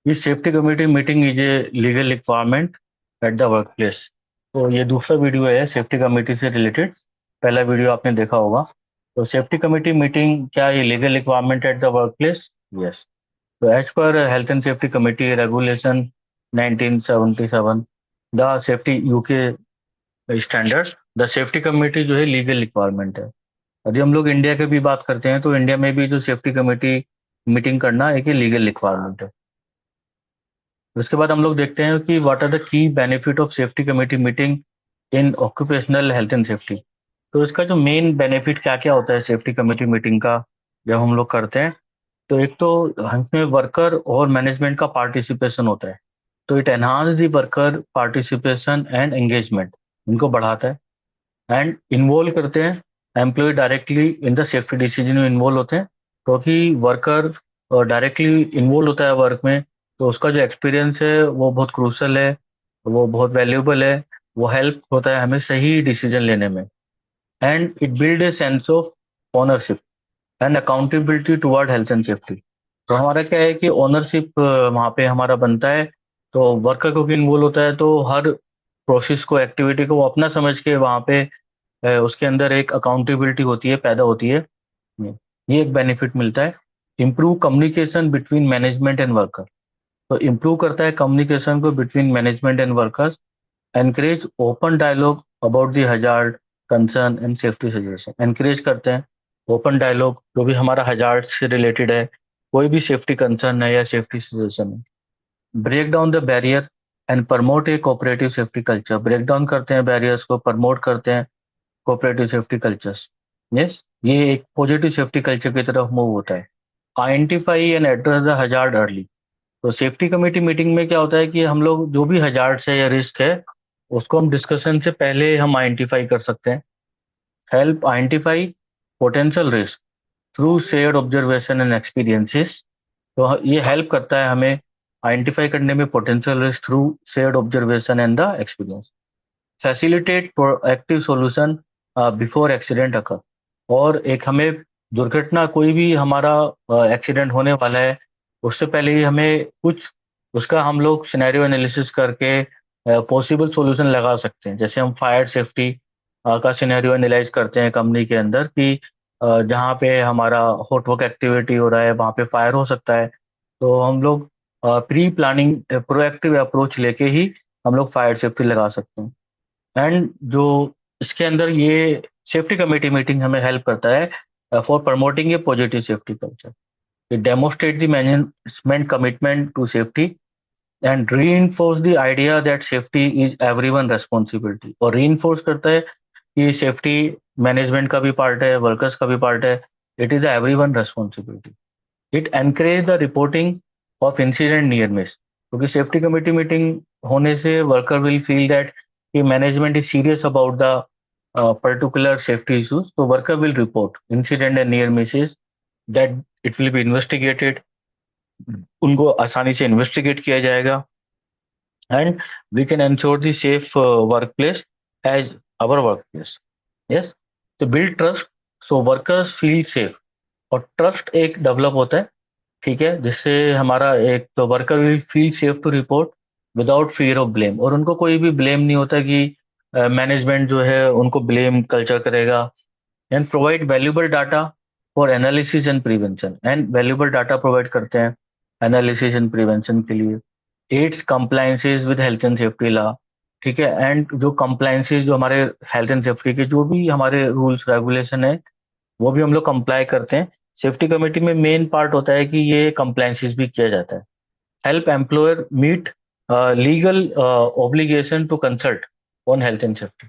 ये safety committee meeting is a legal requirement at the work place. तो ये दूसरा वीडियो है सेफ्टी कमेटी से रिलेटेड। पहला वीडियो आपने देखा होगा। तो सेफ्टी कमेटी मीटिंग क्या ये legal requirement at the work place? Yes. तो as per health and safety committee regulation 1977, the safety UK standard, the safety committee जो है लीगल रिक्वायरमेंट है। यदि हम लोग इंडिया की भी बात करते हैं तो इंडिया में भी जो सेफ्टी कमेटी मीटिंग करना एक लीगल रिक्वायरमेंट है। उसके बाद हम लोग देखते हैं कि what are the key benefit of safety committee meeting in occupational health and safety. तो इसका जो मेन बेनिफिट क्या क्या होता है सेफ्टी कमेटी मीटिंग का जब हम लोग करते हैं। तो एक तो इसमें वर्कर और मैनेजमेंट का पार्टिसिपेशन होता है। तो it enhance the worker participation and engagement, इनको बढ़ाता है। एंड इन्वॉल्व करते हैं employ directly in the safety decision में इन्वॉल्व होते हैं, क्योंकि वर्कर डायरेक्टली इन्वॉल्व होता है वर्क में। तो उसका जो एक्सपीरियंस है वो बहुत क्रूशल है, वो बहुत वैल्यूबल है। वो हेल्प होता है हमें सही डिसीजन लेने में। And it build a sense of ownership and accountability toward health and safety. तो हमारा क्या है कि ओनरशिप वहाँ पे हमारा बनता है। तो वर्कर क्योंकि इन्वॉल्व होता है तो हर प्रोसेस को एक्टिविटी को वो अपना समझ के वहाँ पे उसके अंदर एक अकाउंटेबिलिटी होती है, पैदा होती है। ये एक बेनिफिट मिलता है। Improve communication between management and worker. तो इम्प्रूव करता है कम्युनिकेशन को between management and workers. Encourage open dialogue about the hazard, concern and safety suggestion. Encourage करते हैं ओपन डायलॉग जो भी हमारा हजार्ड से रिलेटेड है, कोई भी सेफ्टी कंसर्न है या सेफ्टी सजेशन है। Break down the barrier and promote a cooperative safety culture. Break down करते हैं बैरियर्स को, प्रमोट करते हैं कोऑपरेटिव सेफ्टी कल्चर्स। यस, ये एक पॉजिटिव सेफ्टी कल्चर की तरफ मूव होता है। Identify and address the hazard early. तो सेफ्टी कमेटी मीटिंग में क्या होता है कि हम लोग जो भी हजार्ड्स है या रिस्क है उसको हम डिस्कशन से पहले हम आइडेंटिफाई कर सकते हैं। Help identify potential risk through shared observation and experiences. तो ये हेल्प करता है हमें आइडेंटिफाई करने में potential risk through shared observation and the experience. Facilitate proactive solution before accident occur. और एक हमें दुर्घटना कोई भी हमारा एक्सीडेंट होने वाला है उससे पहले ही हमें कुछ उसका हम लोग सिनेरियो एनालिसिस करके पॉसिबल सॉल्यूशन लगा सकते हैं। जैसे हम फायर सेफ्टी का सिनेरियो एनालाइज करते हैं कंपनी के अंदर कि जहाँ पे हमारा हॉट वर्क एक्टिविटी हो रहा है वहाँ पे फायर हो सकता है। तो हम लोग प्री प्लानिंग प्रोएक्टिव अप्रोच लेके ही हम लोग फायर सेफ्टी लगा सकते हैं। एंड जो इसके अंदर ये सेफ्टी कमेटी मीटिंग हमें हेल्प करता है for promoting a positive safety culture. It demonstrate the management commitment to safety and reinforce the idea that safety is everyone responsibility. और reinforce करता है कि सेफ्टी मैनेजमेंट का भी पार्ट है, वर्कर्स का भी पार्ट है। It is everyone responsibility. It encourage the reporting of incident near miss, क्योंकि सेफ्टी कमेटी मीटिंग होने से वर्कर विल फील दैट कि management is serious about the particular safety issues. तो worker will report incident and near misses, that it will be investigated. उनको आसानी से investigate किया जाएगा। And we can ensure the safe work place as our work place. Yes. तो build trust so workers feel safe. और trust एक develop होता है, ठीक है, जिससे हमारा एक तो worker will feel safe to report without fear of blame. और उनको कोई भी ब्लेम नहीं होता कि मैनेजमेंट जो है उनको ब्लेम कल्चर करेगा। And provide valuable data for analysis and prevention. And valuable data provide करते हैं एनालिसिस एंड प्रिवेंशन के लिए। Aids compliances with health and safety law. ठीक है। एंड जो कंप्लायंसेस जो हमारे हेल्थ एंड सेफ्टी के जो भी हमारे रूल्स रेगुलेशन है वो भी हम लोग कंप्लाई करते हैं। सेफ्टी कमेटी में मेन पार्ट होता है कि ये कंप्लायंसेस भी किया जाता है। Help employer meet legal obligation to consult on health and safety.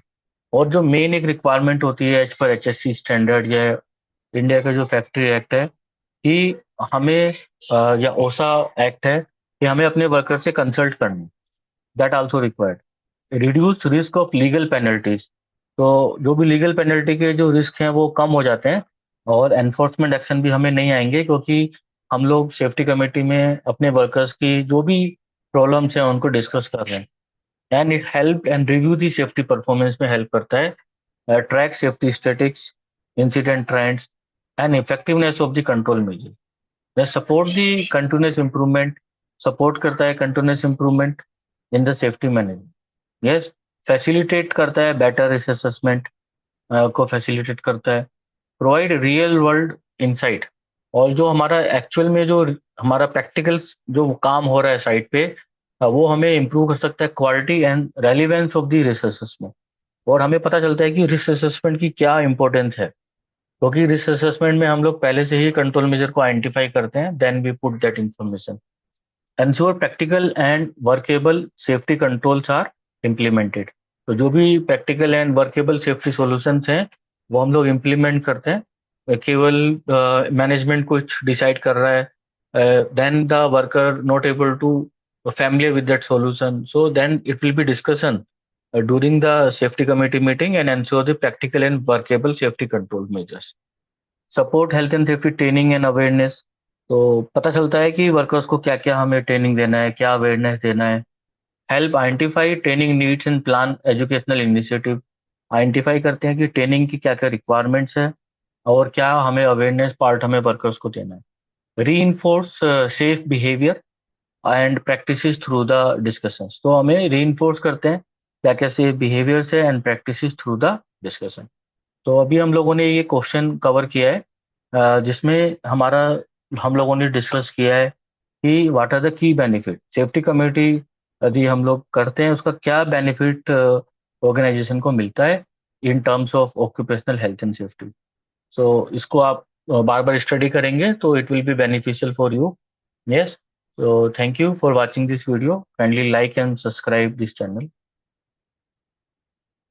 और जो मेन एक रिक्वायरमेंट होती है एज पर HSC स्टैंडर्ड या इंडिया का जो फैक्ट्री एक्ट है कि हमें या ओसा एक्ट है कि हमें अपने वर्कर से कंसल्ट करना। That also required. Reduce risk of legal penalties. तो जो भी लीगल पेनल्टी के जो रिस्क हैं वो कम हो जाते हैं। और एनफोर्समेंट एक्शन भी हमें नहीं आएंगे क्योंकि हम लोग सेफ्टी कमेटी में अपने वर्कर्स की जो भी प्रॉब्लम्स हैं उनको डिस्कस कर रहे हैं। And it help and review the safety performance में हेल्प करता है। Track safety statics, incident trends and effectiveness of the control measure. They support the continuous improvement support करता है continuous improvement in the safety management. Yes, facilitate करता है better risk assessment को facilitate करता है। प्रोवाइड रियल वर्ल्ड इंसाइट, और जो हमारा एक्चुअल में जो हमारा प्रैक्टिकल जो काम हो रहा है साइट पे, वो हमें इम्प्रूव कर सकता है quality and relevance of the risk assessment. और हमें पता चलता है कि रिस्क असेसमेंट की क्या इंपॉर्टेंस है, क्योंकि रिस्क असेसमेंट में हम लोग पहले से ही कंट्रोल मेजर को आइडेंटिफाई करते हैं, then we put that information. Ensure practical and workable safety controls are implemented. तो जो भी practical and workable safety solutions हैं वो हम लोग इम्प्लीमेंट करते हैं। केवल मैनेजमेंट कुछ डिसाइड कर रहा है, then the worker not able to familiar with that solution, so then it will be discussion during the safety committee meeting and ensure the practical and workable safety control measures। Support health and safety training and awareness, तो पता चलता है कि workers को क्या क्या हमें training देना है, क्या अवेयरनेस देना है। Help identify training needs and plan educational initiative, identify करते हैं कि ट्रेनिंग की क्या क्या रिक्वायरमेंट्स है और क्या हमें अवेयरनेस पार्ट हमें वर्कर्स को देना है। री enforce safe behaviour and practices through the discussions, तो हमें री इन्फोर्स करते हैं क्या क्या सेफ बिहेवियर्स है and practices through the discussion. तो अभी हम लोगों ने ये क्वेश्चन कवर किया है, जिसमें हमारा हम लोगों ने डिस्कस किया है कि what are the key benefit safety community यदि हम लोग करते हैं उसका क्या बेनिफिट ऑर्गेनाइजेशन को मिलता है in terms of occupational health and safety. So इसको आप बार बार स्टडी करेंगे तो it will be beneficial for you. Yes, so thank you for watching this video, kindly like and subscribe this channel।